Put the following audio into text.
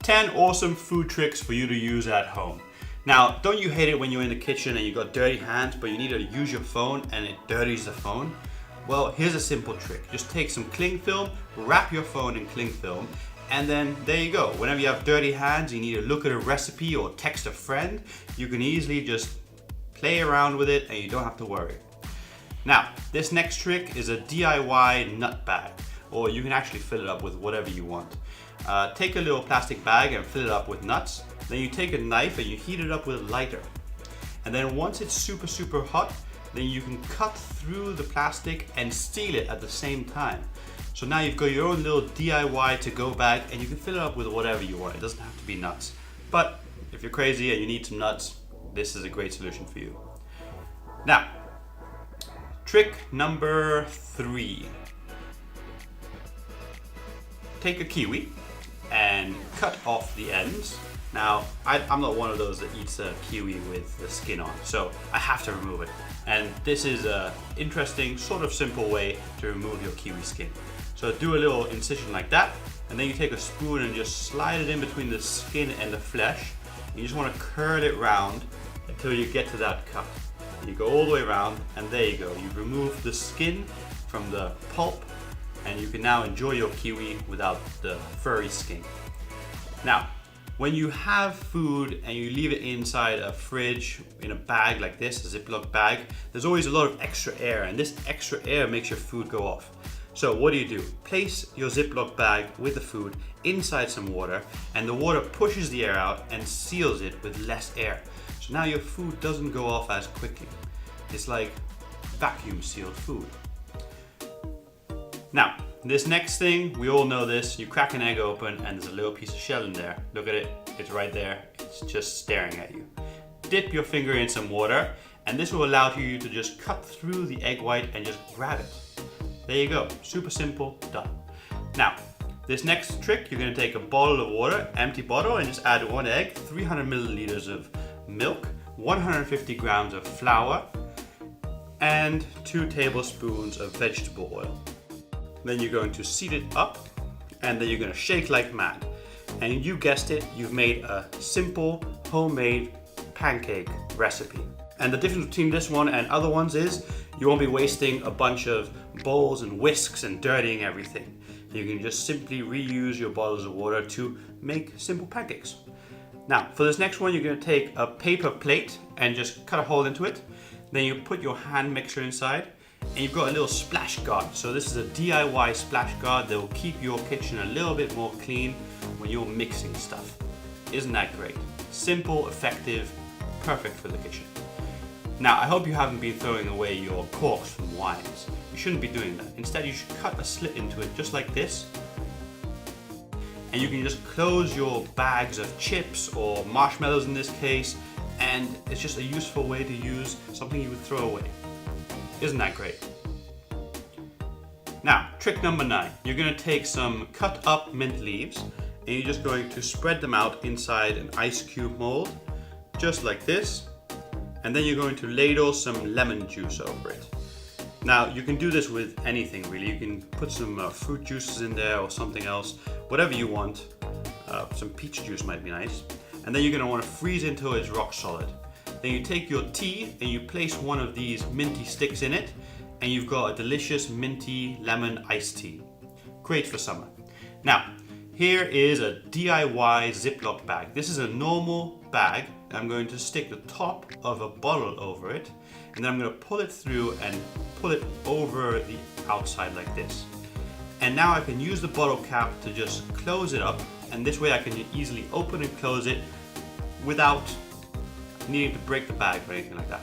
10 awesome food tricks for you to use at home. Now, don't you hate it when you're in the kitchen and you got dirty hands, but you need to use your phone and it dirties the phone? Well, here's a simple trick. Just take some cling film, wrap your phone in cling film, and then there you go. Whenever you have dirty hands, you need to look at a recipe or text a friend, you can easily just play around with it and you don't have to worry. Now, this next trick is a DIY nut bag, or you can actually fill it up with whatever you want. Take a little plastic bag and fill it up with nuts. Then you take a knife and you heat it up with a lighter. And then once it's super hot, then you can cut through the plastic and seal it at the same time. So now you've got your own little DIY to-go bag and you can fill it up with whatever you want. It doesn't have to be nuts. But if you're crazy and you need some nuts, this is a great solution for you. Now, trick number 3. Take a kiwi and cut off the ends. Now, I'm not one of those that eats a kiwi with the skin on, so I have to remove it. And this is an interesting, sort of simple way to remove your kiwi skin. So do a little incision like that, and then you take a spoon and just slide it in between the skin and the flesh. You just want to curl it round until you get to that cut. You go all the way around, and there you go. You've removed the skin from the pulp, and you can now enjoy your kiwi without the furry skin. Now, when you have food and you leave it inside a fridge in a bag like this, a Ziploc bag, there's always a lot of extra air, and this extra air makes your food go off. So what do? Place your Ziploc bag with the food inside some water, and the water pushes the air out and seals it with less air. So now your food doesn't go off as quickly. It's like vacuum sealed food. Now, this next thing, we all know this. You crack an egg open and there's a little piece of shell in there. Look at it, it's right there. It's just staring at you. Dip your finger in some water and this will allow you to just cut through the egg white and just grab it. There you go, super simple, done. Now, this next trick, you're gonna take a bottle of water, empty bottle, and just add 1 egg, 300 milliliters of milk, 150 grams of flour, and 2 tablespoons of vegetable oil. Then you're going to seat it up, and then you're going to shake like mad. And you guessed it, you've made a simple homemade pancake recipe. And the difference between this one and other ones is you won't be wasting a bunch of bowls and whisks and dirtying everything. You can just simply reuse your bottles of water to make simple pancakes. Now, for this next one, you're going to take a paper plate and just cut a hole into it. Then you put your hand mixer inside, and you've got a little splash guard. So this is a DIY splash guard that will keep your kitchen a little bit more clean when you're mixing stuff. Isn't that great? Simple, effective, perfect for the kitchen. Now, I hope you haven't been throwing away your corks from wines. You shouldn't be doing that. Instead, you should cut a slit into it just like this. And you can just close your bags of chips or marshmallows in this case, and it's just a useful way to use something you would throw away. Isn't that great? Now, trick number 9. You're going to take some cut up mint leaves and you're just going to spread them out inside an ice cube mold, just like this. And then you're going to ladle some lemon juice over it. Now, you can do this with anything really. You can put some fruit juices in there or something else, whatever you want. Some peach juice might be nice. And then you're going to want to freeze it until it's rock solid. Then you take your tea and you place one of these minty sticks in it, and you've got a delicious minty lemon iced tea. Great for summer. Now, here is a DIY Ziploc bag. This is a normal bag. I'm going to stick the top of a bottle over it, and then I'm going to pull it through and pull it over the outside like this. And now I can use the bottle cap to just close it up, and this way I can easily open and close it without needing to break the bag or anything like that.